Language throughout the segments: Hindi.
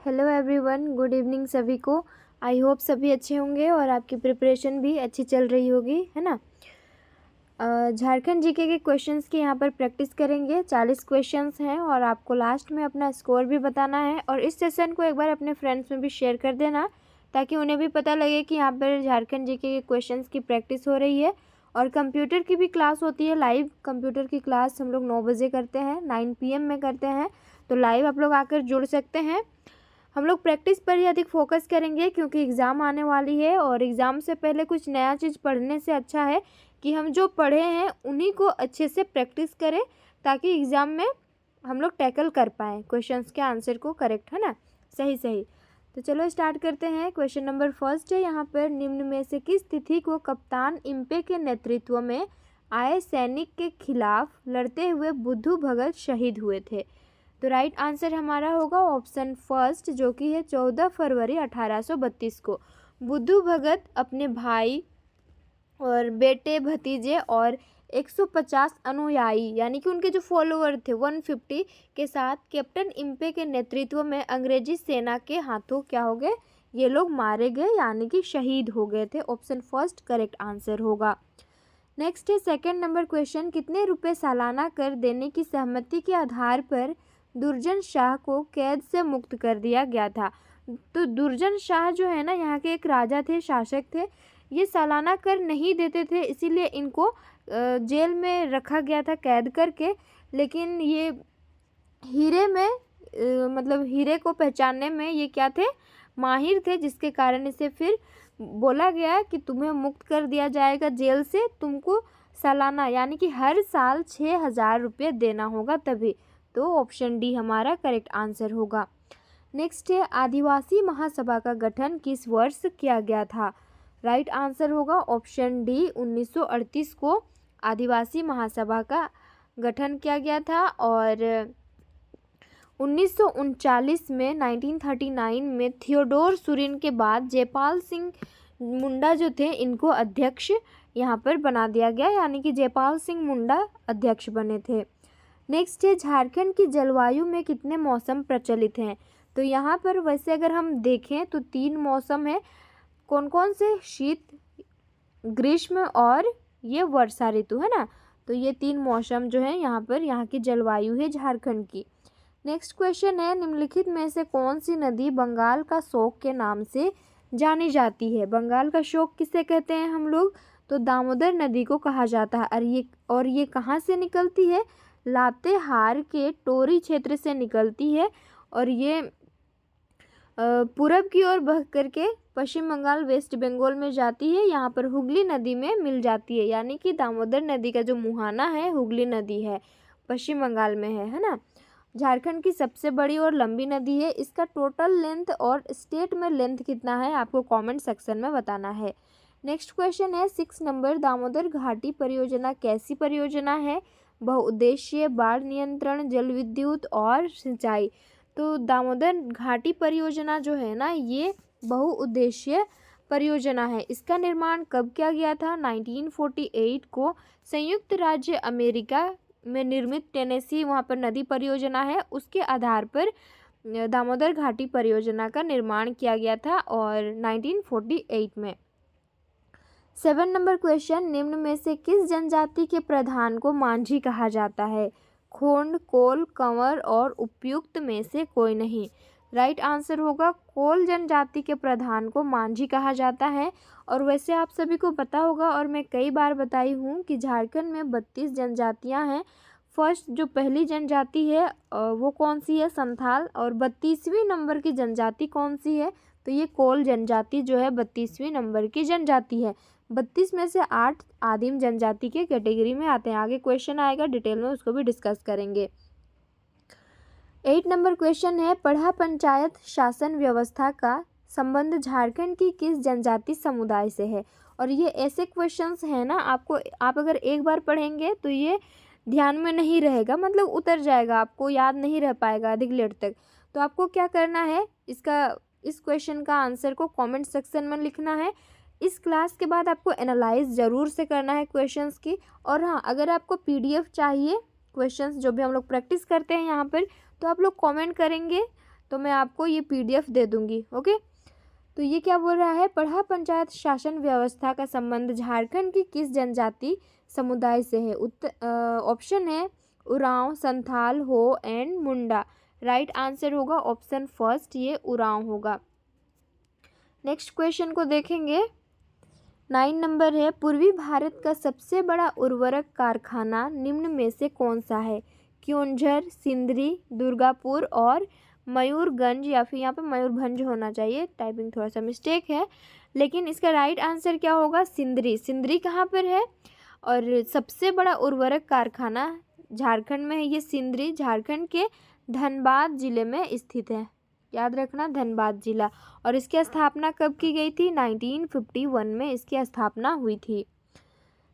हेलो एवरीवन, गुड इवनिंग सभी को। आई होप सभी अच्छे होंगे और आपकी प्रिपरेशन भी अच्छी चल रही होगी, है ना। झारखंड जीके के क्वेश्चंस की यहाँ पर प्रैक्टिस करेंगे। 40 क्वेश्चंस हैं और आपको लास्ट में अपना स्कोर भी बताना है। और इस सेशन को एक बार अपने फ्रेंड्स में भी शेयर कर देना ताकि उन्हें भी पता लगे कि यहाँ पर झारखंड जीके के क्वेश्चंस की प्रैक्टिस हो रही है। और कंप्यूटर की भी क्लास होती है, लाइव कंप्यूटर की क्लास हम लोग 9 बजे करते हैं, 9 PM में करते हैं। तो लाइव आप लोग आकर जुड़ सकते हैं। हम लोग प्रैक्टिस पर ही अधिक फोकस करेंगे क्योंकि एग्ज़ाम आने वाली है और एग्ज़ाम से पहले कुछ नया चीज़ पढ़ने से अच्छा है कि हम जो पढ़े हैं उन्हीं को अच्छे से प्रैक्टिस करें ताकि एग्ज़ाम में हम लोग टैकल कर पाएँ क्वेश्चंस के आंसर को करेक्ट, है ना, सही सही। तो चलो स्टार्ट करते हैं। क्वेश्चन नंबर फर्स्ट है यहाँ पर, निम्न में से किस तिथि को कप्तान इम्पे के नेतृत्व में आए सैनिक के खिलाफ लड़ते हुए बुद्धू भगत शहीद हुए थे। तो राइट आंसर हमारा होगा ऑप्शन फर्स्ट, जो कि है 14 फरवरी 1832 को। बुद्धू भगत अपने भाई और बेटे, भतीजे और 150 अनुयायी यानी कि उनके जो फॉलोअर थे 150 के साथ कैप्टन इम्पे के नेतृत्व में अंग्रेजी सेना के हाथों क्या हो गए, ये लोग मारे गए यानी कि शहीद हो गए थे। ऑप्शन फर्स्ट करेक्ट आंसर होगा। नेक्स्ट है सेकंड नंबर क्वेश्चन, कितने रुपए सालाना कर देने की सहमति के आधार पर दुर्जन शाह को कैद से मुक्त कर दिया गया था। तो दुर्जन शाह जो है ना, यहाँ के एक राजा थे, शासक थे। ये सालाना कर नहीं देते थे, इसीलिए इनको जेल में रखा गया था कैद करके। लेकिन ये हीरे में मतलब हीरे को पहचानने में ये क्या थे, माहिर थे, जिसके कारण इसे फिर बोला गया कि तुम्हें मुक्त कर दिया जाएगा जेल से, तुमको सालाना यानी कि हर साल 6,000 रुपये देना होगा तभी। तो ऑप्शन डी हमारा करेक्ट आंसर होगा। नेक्स्ट है, आदिवासी महासभा का गठन किस वर्ष किया गया था। राइट आंसर होगा ऑप्शन डी 1938 को आदिवासी महासभा का गठन किया गया था। और 1939 में 1939 में थियोडोर सुरीन के बाद जयपाल सिंह मुंडा जो थे, इनको अध्यक्ष यहाँ पर बना दिया गया, यानी कि जयपाल सिंह मुंडा अध्यक्ष बने थे। नेक्स्ट है, झारखंड की जलवायु में कितने मौसम प्रचलित हैं। तो यहाँ पर वैसे अगर हम देखें तो 3 मौसम है। कौन कौन से, शीत, ग्रीष्म और ये वर्षा ऋतु, है ना। तो ये 3 मौसम जो है यहाँ पर यहाँ की जलवायु है झारखंड की। नेक्स्ट क्वेश्चन है, निम्नलिखित में से कौन सी नदी बंगाल का शोक के नाम से जानी जाती है। बंगाल का शोक किसे कहते हैं हम लोग, तो दामोदर नदी को कहा जाता है। और ये कहाँ से निकलती है, लातेहार के टोरी क्षेत्र से निकलती है। और ये पूरब की ओर बह करके पश्चिम बंगाल, वेस्ट बंगाल में जाती है। यहाँ पर हुगली नदी में मिल जाती है, यानी कि दामोदर नदी का जो मुहाना है हुगली नदी है, पश्चिम बंगाल में है ना। झारखंड की सबसे बड़ी और लंबी नदी है। इसका टोटल लेंथ और स्टेट में लेंथ कितना है आपको कमेंट सेक्शन में बताना है। नेक्स्ट क्वेश्चन है 6 नंबर, दामोदर घाटी परियोजना कैसी परियोजना है। बहुउद्देशीय, बाढ़ नियंत्रण, जल विद्युत और सिंचाई। तो दामोदर घाटी परियोजना जो है ना, ये बहुउद्देशीय परियोजना है। इसका निर्माण कब किया गया था, 1948 को संयुक्त राज्य अमेरिका में निर्मित टेनेसी वहाँ पर नदी परियोजना है, उसके आधार पर दामोदर घाटी परियोजना का निर्माण किया गया था और 1948 में। 7 नंबर क्वेश्चन, निम्न में से किस जनजाति के प्रधान को मांझी कहा जाता है। खोंड, कोल, कंवर और उपयुक्त में से कोई नहीं। राइट आंसर होगा कोल जनजाति के प्रधान को मांझी कहा जाता है। और वैसे आप सभी को पता होगा और मैं कई बार बताई हूँ कि झारखंड में 32 जनजातियाँ हैं। फर्स्ट जो पहली जनजाति है वो कौन सी है, संथाल। और 32वीं नंबर की जनजाति कौन सी है, तो ये कोल जनजाति जो है 32वीं नंबर की जनजाति है। 32 में से 8 आदिम जनजाति के कैटेगरी में आते हैं। आगे क्वेश्चन आएगा डिटेल में, उसको भी डिस्कस करेंगे। 8 नंबर क्वेश्चन है, पढ़ा पंचायत शासन व्यवस्था का संबंध झारखंड की किस जनजाति समुदाय से है। और ये ऐसे क्वेश्चंस हैं ना, आपको आप अगर एक बार पढ़ेंगे तो ये ध्यान में नहीं रहेगा, मतलब उतर जाएगा, आपको याद नहीं रह पाएगा अधिक लेट तक। तो आपको क्या करना है, इस क्वेश्चन का आंसर को कमेंट सेक्शन में लिखना है। इस क्लास के बाद आपको एनालाइज ज़रूर से करना है क्वेश्चंस की। और हाँ, अगर आपको PDF चाहिए क्वेश्चंस जो भी हम लोग प्रैक्टिस करते हैं यहाँ पर, तो आप लोग कमेंट करेंगे तो मैं आपको ये PDF दे दूँगी। ओके, तो ये क्या बोल रहा है, पढ़ा पंचायत शासन व्यवस्था का संबंध झारखंड की किस जनजाति समुदाय से है। ऑप्शन है उरांव, संथाल, हो एंड मुंडा। राइट आंसर होगा ऑप्शन फर्स्ट, ये उरांव होगा। नेक्स्ट क्वेश्चन को देखेंगे। 9 नंबर है, पूर्वी भारत का सबसे बड़ा उर्वरक कारखाना निम्न में से कौन सा है। क्योंझर, सिंदरी, दुर्गापुर और मयूरगंज, या फिर यहाँ पे मयूरभंज होना चाहिए, टाइपिंग थोड़ा सा मिस्टेक है, लेकिन इसका राइट आंसर क्या होगा, सिंदरी। सिंदरी कहाँ पर है और सबसे बड़ा उर्वरक कारखाना झारखंड में है, ये सिंदरी झारखंड के धनबाद जिले में स्थित है। याद रखना, धनबाद जिला। और इसकी स्थापना कब की गई थी, 1951 में इसकी स्थापना हुई थी।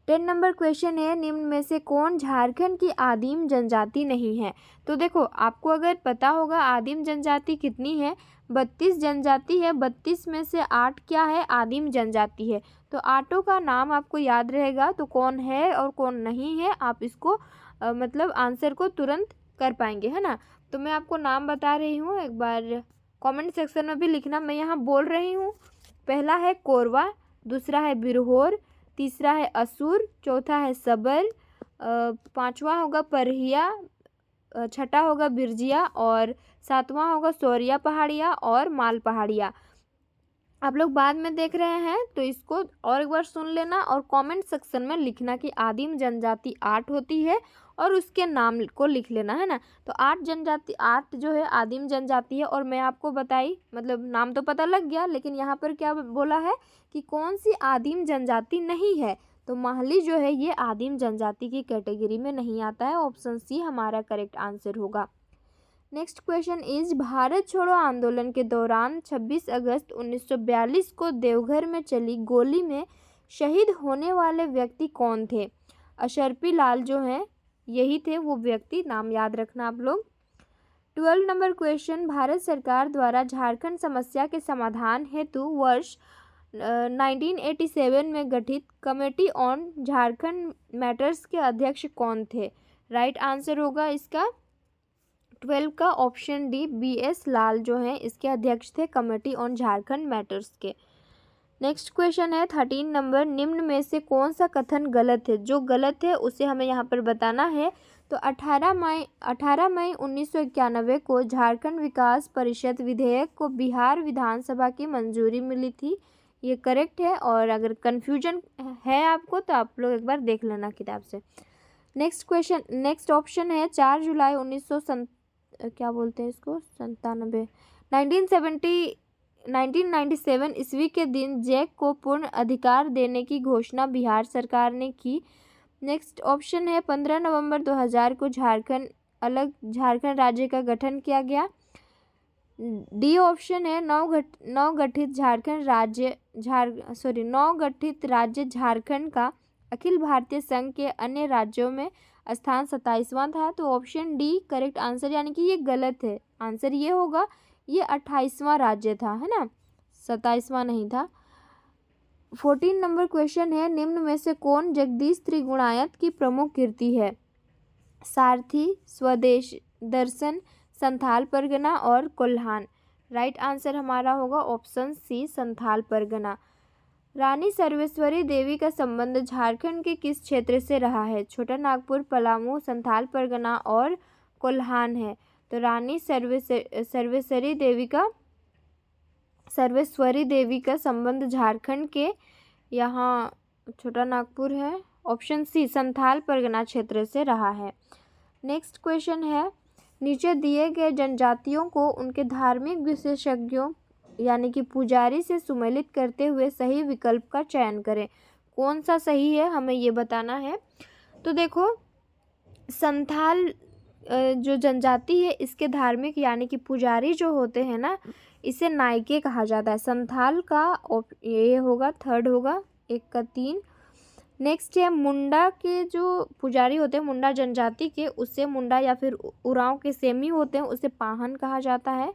10 नंबर क्वेश्चन है, निम्न में से कौन झारखंड की आदिम जनजाति नहीं है। तो देखो, आपको अगर पता होगा आदिम जनजाति कितनी है, 32 जनजाति है, 32 में से 8 क्या है, आदिम जनजाति है। तो 8 का नाम आपको याद रहेगा, तो कौन है और कौन नहीं है, आप इसको मतलब आंसर को तुरंत कर पाएंगे, है ना। तो मैं आपको नाम बता रही हूँ, एक बार कमेंट सेक्शन में भी लिखना, मैं यहाँ बोल रही हूँ। पहला है कोरवा, दूसरा है बिरहोर, तीसरा है असुर, चौथा है सबर, पांचवा होगा परहिया, छठा होगा बिरजिया और सातवां होगा सौरिया पहाड़िया और माल पहाड़िया। आप लोग बाद में देख रहे हैं तो इसको और एक बार सुन लेना और कमेंट सेक्शन में लिखना कि आदिम जनजाति 8 होती है और उसके नाम को लिख लेना, है ना। तो 8 जनजाति, 8 जो है आदिम जनजाति है। और मैं आपको बताई, मतलब नाम तो पता लग गया, लेकिन यहाँ पर क्या बोला है कि कौन सी आदिम जनजाति नहीं है। तो माहली जो है ये आदिम जनजाति की कैटेगरी में नहीं आता है। ऑप्शन सी हमारा करेक्ट आंसर होगा। नेक्स्ट क्वेश्चन इज, भारत छोड़ो आंदोलन के दौरान 26 अगस्त 1942 को देवघर में चली गोली में शहीद होने वाले व्यक्ति कौन थे। अशरफी लाल जो हैं यही थे वो व्यक्ति, नाम याद रखना आप लोग। 12 नंबर क्वेश्चन, भारत सरकार द्वारा झारखंड समस्या के समाधान हेतु वर्ष 1987 में गठित कमेटी ऑन झारखंड मैटर्स के अध्यक्ष कौन थे। राइट आंसर होगा इसका 12 का ऑप्शन डी, BS लाल जो हैं इसके अध्यक्ष थे कमेटी ऑन झारखंड मैटर्स के। नेक्स्ट क्वेश्चन है 13 नंबर, निम्न में से कौन सा कथन गलत है। जो गलत है उसे हमें यहाँ पर बताना है। तो 18 मई 1991 को झारखंड विकास परिषद विधेयक को बिहार विधानसभा की मंजूरी मिली थी, ये करेक्ट है। और अगर कन्फ्यूजन है आपको तो आप लोग एक बार देख लेना किताब से। नेक्स्ट क्वेश्चन, नेक्स्ट ऑप्शन है 4 जुलाई 1997 ईस्वी के दिन जैक को पूर्ण अधिकार देने की घोषणा बिहार सरकार ने की। नेक्स्ट ऑप्शन है 15 नवंबर 2000 को झारखंड राज्य का गठन किया गया। डी ऑप्शन है नवगठित राज्य झारखंड का अखिल भारतीय संघ के अन्य राज्यों में स्थान 27वां था। तो ऑप्शन डी करेक्ट आंसर, यानी कि ये गलत है। आंसर ये होगा, ये 28वां राज्य था, है ना, 27वां नहीं था। 14 नंबर क्वेश्चन है, निम्न में से कौन जगदीश त्रिगुणायत की प्रमुख कृति है। सारथी, स्वदेश दर्शन, संथाल परगना और कोल्हान। राइट आंसर हमारा होगा ऑप्शन सी, संथाल परगना। रानी सर्वेश्वरी देवी का संबंध झारखंड के किस क्षेत्र से रहा है। छोटा नागपुर, पलामू, संथाल परगना और कोल्हान है। तो रानी सर्वेश्वरी देवी का संबंध झारखंड के यहाँ छोटा नागपुर है, ऑप्शन सी, संथाल परगना क्षेत्र से रहा है। नेक्स्ट क्वेश्चन है, नीचे दिए गए जनजातियों को उनके धार्मिक विशेषज्ञों यानी कि पुजारी से सुमेलित करते हुए सही विकल्प का चयन करें। कौन सा सही है हमें ये बताना है। तो देखो, संथाल जो जनजाति है इसके धार्मिक यानी कि पुजारी जो होते हैं ना, इसे नायके कहा जाता है। संथाल का ये होगा, थर्ड होगा, 1 का 3। नेक्स्ट है मुंडा के जो पुजारी होते हैं, मुंडा जनजाति के, उससे मुंडा या फिर उरांव के सेमी होते हैं, उसे पाहन कहा जाता है।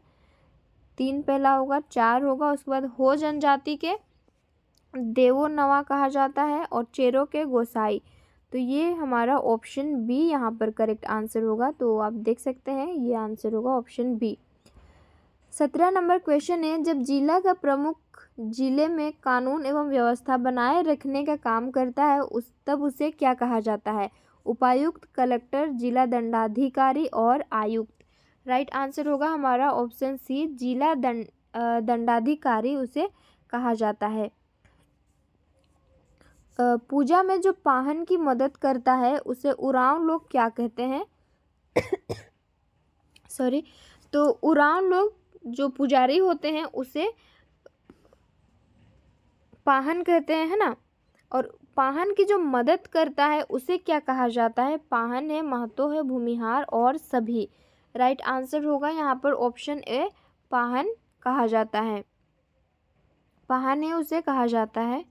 3 पहला होगा, 4 होगा। उसके बाद हो जनजाति के देवो नवा कहा जाता है और चेरो के गोसाई। तो ये हमारा ऑप्शन बी यहाँ पर करेक्ट आंसर होगा। तो आप देख सकते हैं ये आंसर होगा ऑप्शन बी। 17 नंबर क्वेश्चन है, जब जिला का प्रमुख जिले में कानून एवं व्यवस्था बनाए रखने का काम करता है तब उसे क्या कहा जाता है? उपायुक्त, कलेक्टर, जिला दंडाधिकारी और आयुक्त। राइट आंसर होगा हमारा ऑप्शन सी, जिला दंडाधिकारी उसे कहा जाता है। पूजा में जो पाहन की मदद करता है उसे उरांव लोग क्या कहते हैं? सॉरी, तो उरांव लोग जो पुजारी होते हैं उसे पाहन कहते हैं, है ना। और पाहन की जो मदद करता है उसे क्या कहा जाता है? पाहन है, महतो है, भूमिहार और सभी। राइट आंसर होगा यहाँ पर ऑप्शन ए, पाहन कहा जाता है। पाहन है उसे कहा जाता है।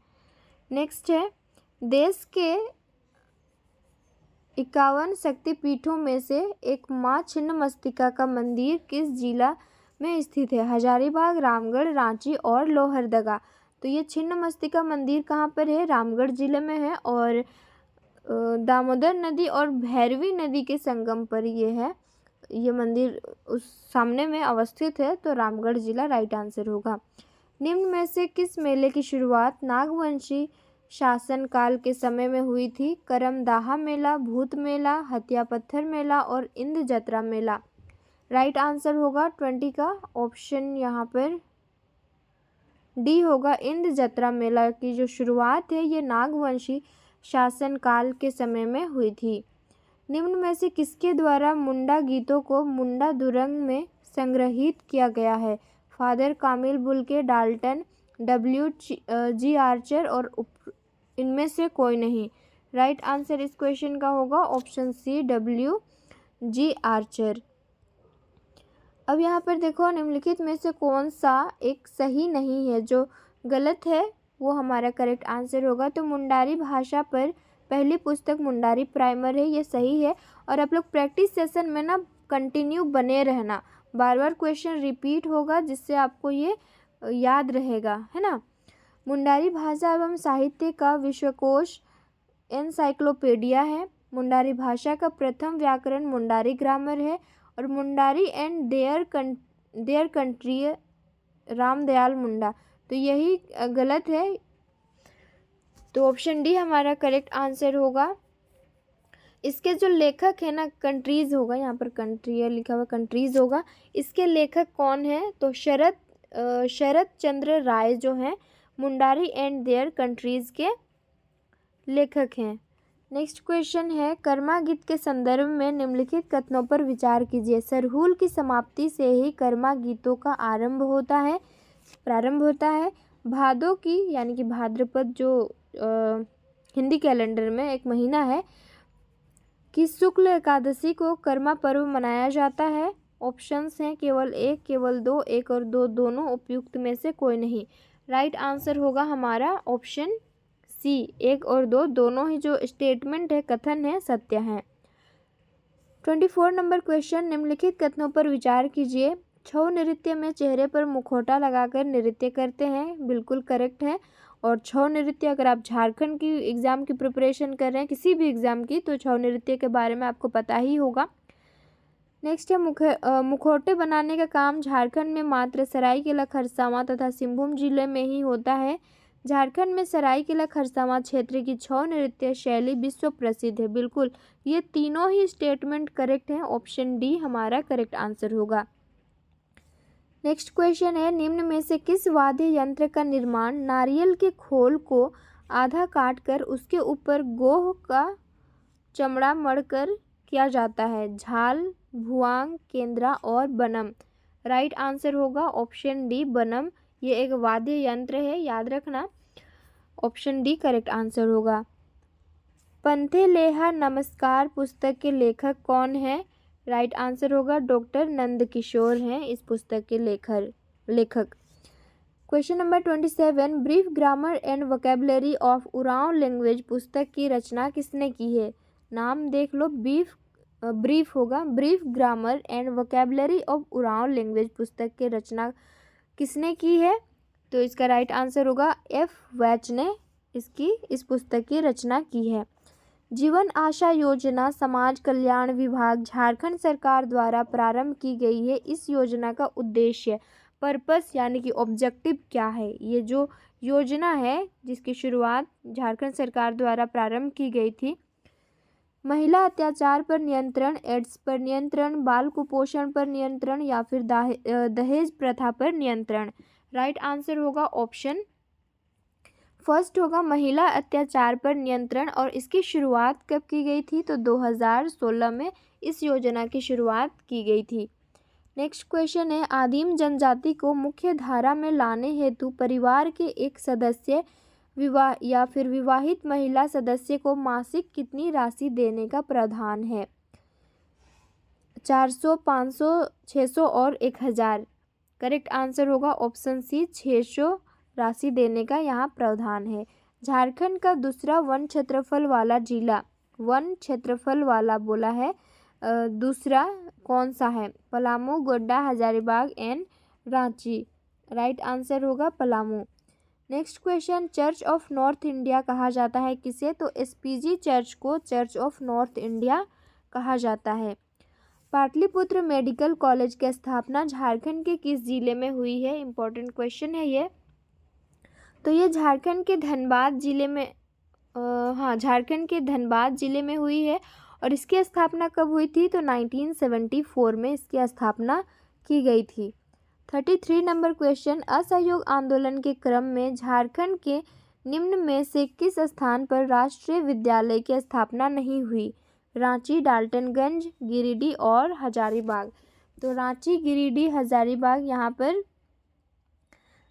नेक्स्ट है, देश के 51 शक्तिपीठों में से एक माँ छिन्नमस्तिका का मंदिर किस जिला में स्थित है? हजारीबाग, रामगढ़, रांची और लोहरदगा। तो ये छिन्नमस्तिका मंदिर कहाँ पर है? रामगढ़ जिले में है और दामोदर नदी और भैरवी नदी के संगम पर ये है। ये मंदिर उस सामने में अवस्थित है, तो रामगढ़ जिला राइट आंसर होगा। निम्न में से किस मेले की शुरुआत नागवंशी शासन काल के समय में हुई थी? करमदाहा मेला, भूत मेला, हथिया पत्थर मेला और इंद्र जत्रा मेला। राइट आंसर होगा 20 का ऑप्शन यहाँ पर डी होगा। इंद्र जत्रा मेला की जो शुरुआत है ये नागवंशी शासन काल के समय में हुई थी। निम्न में से किसके द्वारा मुंडा गीतों को मुंडा दुरंग में संग्रहित किया गया है? फादर कामिल बुल्के, डाल्टन, W.G. आर्चर और इनमें से कोई नहीं। राइट आंसर इस क्वेश्चन का होगा ऑप्शन सी, W.G. आर्चर। अब यहाँ पर देखो, निम्नलिखित में से कौन सा एक सही नहीं है? जो गलत है वो हमारा करेक्ट आंसर होगा। तो मुंडारी भाषा पर पहली पुस्तक मुंडारी प्राइमर है, ये सही है। और आप लोग प्रैक्टिस सेशन में ना कंटिन्यू बने रहना, बार बार क्वेश्चन रिपीट होगा जिससे आपको ये याद रहेगा, है ना। मुंडारी भाषा एवं साहित्य का विश्वकोश एनसाइक्लोपीडिया है। मुंडारी भाषा का प्रथम व्याकरण मुंडारी ग्रामर है। और Mundari and their country Ramdayal Munda, तो यही गलत है। तो ऑप्शन डी हमारा करेक्ट आंसर होगा। इसके जो लेखक है ना, कंट्रीज होगा, यहाँ पर कंट्री लिखा हुआ, कंट्रीज होगा। इसके लेखक कौन है? तो शरद चंद्र राय जो हैं मुंडारी एंड देयर कंट्रीज के लेखक हैं। नेक्स्ट क्वेश्चन है, कर्मा गीत के संदर्भ में निम्नलिखित कथनों पर विचार कीजिए। सरहुल की समाप्ति से ही कर्मा गीतों का प्रारंभ होता है। भादों की यानी कि भाद्रपद जो हिंदी कैलेंडर में एक महीना है कि शुक्ल एकादशी को कर्मा पर्व मनाया जाता है। ऑप्शंस हैं केवल एक, केवल दो, एक और दो, दोनों उपयुक्त में से कोई नहीं। राइट आंसर होगा हमारा ऑप्शन सी, एक और दो, दोनों ही जो स्टेटमेंट है, कथन है, सत्य है। 24 नंबर क्वेश्चन, निम्नलिखित कथनों पर विचार कीजिए। छऊ नृत्य में चेहरे पर मुखौटा लगाकर नृत्य करते हैं, बिल्कुल करेक्ट है। और छऊ नृत्य, अगर आप झारखंड की एग्ज़ाम की प्रिपरेशन कर रहे हैं, किसी भी एग्ज़ाम की, तो छऊ नृत्य के बारे में आपको पता ही होगा। नेक्स्ट है, मुखौटे बनाने का काम झारखंड में मात्र सरायकेला खरसावां तथा सिंहभूम जिले में ही होता है। झारखंड में सरायकेला खरसावां क्षेत्र की छऊ नृत्य शैली विश्व प्रसिद्ध है, बिल्कुल ये तीनों ही स्टेटमेंट करेक्ट हैं। ऑप्शन डी हमारा करेक्ट आंसर होगा। नेक्स्ट क्वेश्चन है, निम्न में से किस वाद्य यंत्र का निर्माण नारियल के खोल को आधा काटकर उसके ऊपर गोह का चमड़ा मढ़कर किया जाता है? झाल, भुआंग, केंद्रा और बनम। राइट आंसर होगा ऑप्शन डी, बनम। ये एक वाद्य यंत्र है, याद रखना। ऑप्शन डी करेक्ट आंसर होगा। पंथे लेहा नमस्कार पुस्तक के लेखक कौन है? राइट आंसर होगा डॉक्टर नंदकिशोर हैं इस पुस्तक के लेखक। Question number 27, brief grammar and vocabulary of Oraon language पुस्तक की रचना किसने की है? नाम देख लो, ब्रीफ होगा, brief grammar and vocabulary of Oraon language पुस्तक की रचना किसने की है? तो इसका राइट आंसर होगा F. वैच ने इस पुस्तक की रचना की है। जीवन आशा योजना समाज कल्याण विभाग झारखंड सरकार द्वारा प्रारंभ की गई है। इस योजना का उद्देश्य, पर्पस यानी कि ऑब्जेक्टिव क्या है? ये जो योजना है जिसकी शुरुआत झारखंड सरकार द्वारा प्रारंभ की गई थी, महिला अत्याचार पर नियंत्रण, एड्स पर नियंत्रण, बाल कुपोषण पर नियंत्रण या फिर दहेज प्रथा पर नियंत्रण। राइट आंसर होगा ऑप्शन फर्स्ट होगा महिला अत्याचार पर नियंत्रण। और इसकी शुरुआत कब की गई थी? तो 2016 में इस योजना की शुरुआत की गई थी। नेक्स्ट क्वेश्चन है, आदिम जनजाति को मुख्य धारा में लाने हेतु परिवार के एक सदस्य विवाह या फिर विवाहित महिला सदस्य को मासिक कितनी राशि देने का प्रावधान है? 400, 500, 600 और 1000। करेक्ट आंसर होगा ऑप्शन सी, 600 राशि देने का यहाँ प्रावधान है। झारखंड का दूसरा वन क्षेत्रफल वाला जिला, वन क्षेत्रफल वाला बोला है, दूसरा कौन सा है? Palamu, Godda, Hazaribagh and Ranchi. Right answer होगा Palamu. Next question, church of north India कहा जाता है किसे? तो एसपीजी चर्च को चर्च ऑफ नॉर्थ इंडिया कहा जाता है। पाटलिपुत्र मेडिकल कॉलेज की स्थापना झारखंड के किस जिले में हुई है? इंपॉर्टेंट क्वेश्चन है ये। तो ये झारखंड के धनबाद जिले में झारखंड के धनबाद जिले में हुई है। और इसकी स्थापना कब हुई थी? तो 1974 में इसकी स्थापना की गई थी। 33 नंबर क्वेश्चन, असहयोग आंदोलन के क्रम में झारखंड के निम्न में से किस स्थान पर राष्ट्रीय विद्यालय की स्थापना नहीं हुई? रांची, डाल्टनगंज, गिरिडीह और हजारीबाग। तो रांची, गिरिडीह, हजारीबाग यहाँ पर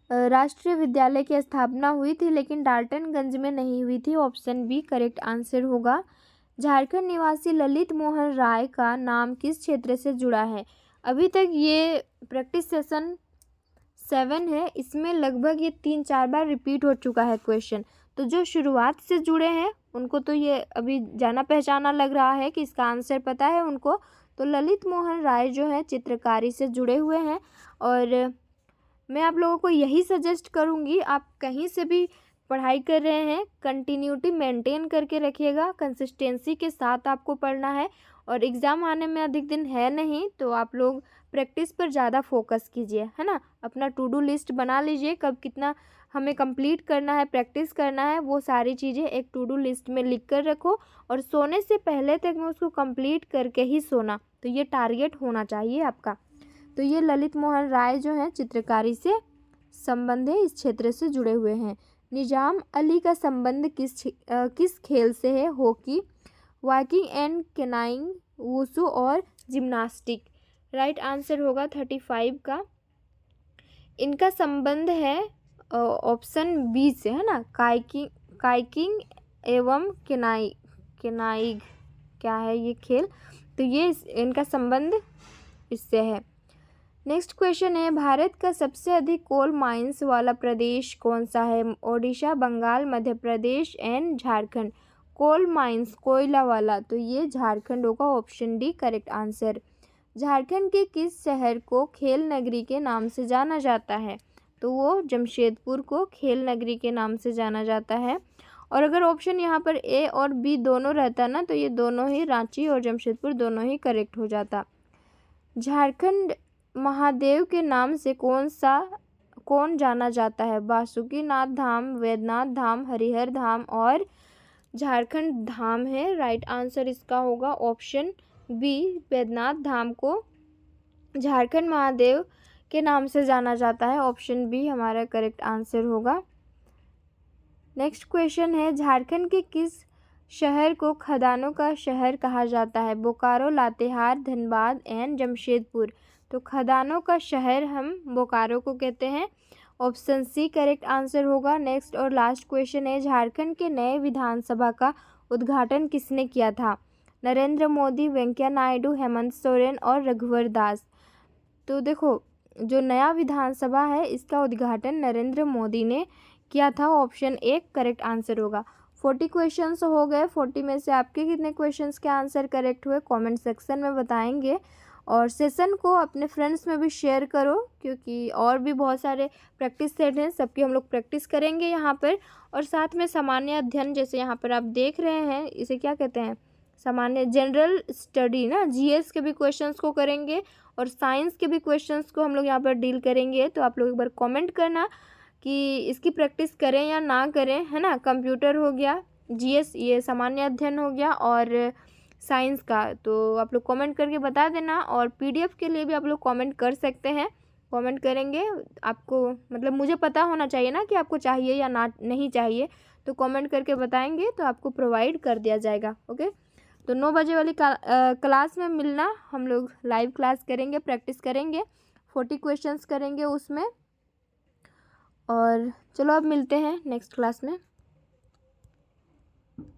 राष्ट्रीय विद्यालय की स्थापना हुई थी, लेकिन डाल्टनगंज में नहीं हुई थी। ऑप्शन बी करेक्ट आंसर होगा। झारखंड निवासी ललित मोहन राय का नाम किस क्षेत्र से जुड़ा है? अभी तक ये प्रैक्टिस सेशन 7 है, इसमें लगभग ये 3-4 बार रिपीट हो चुका है क्वेश्चन। तो जो शुरुआत से जुड़े हैं उनको तो ये अभी जाना पहचाना लग रहा है कि इसका आंसर पता है उनको। तो ललित मोहन राय जो है चित्रकारी से जुड़े हुए हैं। और मैं आप लोगों को यही सजेस्ट करूँगी, आप कहीं से भी पढ़ाई कर रहे हैं, कंटिन्यूटी मेंटेन करके रखिएगा, कंसिस्टेंसी के साथ आपको पढ़ना है। और एग्ज़ाम आने में अधिक दिन है नहीं, तो आप लोग प्रैक्टिस पर ज़्यादा फोकस कीजिए, है ना। अपना टू डू लिस्ट बना लीजिए, कब कितना हमें कंप्लीट करना है, प्रैक्टिस करना है, वो सारी चीज़ें एक टू डू लिस्ट में लिख कर रखो। और सोने से पहले तक में उसको कंप्लीट करके ही सोना, तो ये टारगेट होना चाहिए आपका। तो ये ललित मोहन राय जो है चित्रकारी से संबंध है, इस क्षेत्र से जुड़े हुए हैं। निजाम अली का संबंध किस खेल से है? हॉकी, वॉकिंग एंड कैनाइंग, वुसु और जिम्नास्टिक। राइट आंसर होगा 35 का। इनका संबंध है ऑप्शन बी से, है ना, काइकिंग एवं केनाइग क्या है ये खेल? तो ये इनका संबंध इससे है। नेक्स्ट क्वेश्चन है, भारत का सबसे अधिक कोल माइंस वाला प्रदेश कौन सा है? Odisha, Bengal, Madhya Pradesh and Jharkhand. Coal mines, कोयला वाला, तो ये झारखंड होगा। Option D correct answer. Jharkhand के किस शहर को खेल नगरी के नाम से जाना जाता है? तो वो जमशेदपुर को खेल नगरी के नाम से जाना जाता है। और अगर ऑप्शन यहाँ पर ए और बी दोनों रहता ना, तो ये दोनों ही, रांची और जमशेदपुर दोनों ही करेक्ट हो जाता। झारखंड महादेव के नाम से कौन जाना जाता है? बासुकीनाथ धाम, वैद्यनाथ धाम, हरिहर धाम और झारखंड धाम है। राइट आंसर इसका होगा ऑप्शन बी, वैद्यनाथ धाम को झारखंड महादेव के नाम से जाना जाता है। ऑप्शन बी हमारा करेक्ट आंसर होगा। नेक्स्ट क्वेश्चन है, झारखंड के किस शहर को खदानों का शहर कहा जाता है? बोकारो, लातेहार, धनबाद एंड जमशेदपुर। तो खदानों का शहर हम बोकारो को कहते हैं। ऑप्शन सी करेक्ट आंसर होगा। नेक्स्ट और लास्ट क्वेश्चन है, झारखंड के नए विधानसभा का उद्घाटन किसने किया था? नरेंद्र मोदी, वेंकैया नायडू, हेमंत सोरेन और रघुवर दास। तो देखो, जो नया विधानसभा है इसका उद्घाटन नरेंद्र मोदी ने किया था। ऑप्शन ए करेक्ट आंसर होगा। 40 क्वेश्चंस हो गए। 40 में से आपके कितने क्वेश्चंस के आंसर करेक्ट हुए कमेंट सेक्शन में बताएंगे। और सेशन को अपने फ्रेंड्स में भी शेयर करो, क्योंकि और भी बहुत सारे प्रैक्टिस सेट हैं, सबकी हम लोग प्रैक्टिस करेंगे यहाँ पर। और साथ में सामान्य अध्ययन, जैसे यहाँ पर आप देख रहे हैं, इसे क्या कहते हैं, सामान्य जनरल स्टडी ना, जीएस के भी क्वेश्चंस को करेंगे और साइंस के भी क्वेश्चंस को हम लोग यहाँ पर डील करेंगे। तो आप लोग एक बार कमेंट करना कि इसकी प्रैक्टिस करें या ना करें, है ना। कंप्यूटर हो गया, जीएस ये सामान्य अध्ययन हो गया, और साइंस का तो आप लोग कमेंट करके बता देना। और पीडीएफ के लिए भी आप लोग कमेंट कर सकते हैं, कमेंट करेंगे। आपको मतलब मुझे पता होना चाहिए ना कि आपको चाहिए या ना नहीं चाहिए, तो कमेंट करके बताएंगे तो आपको प्रोवाइड कर दिया जाएगा। ओके, तो 9 बजे वाली क्लास में मिलना, हम लोग लाइव क्लास करेंगे, प्रैक्टिस करेंगे, 40 क्वेश्चंस करेंगे उसमें। और चलो अब मिलते हैं नेक्स्ट क्लास में।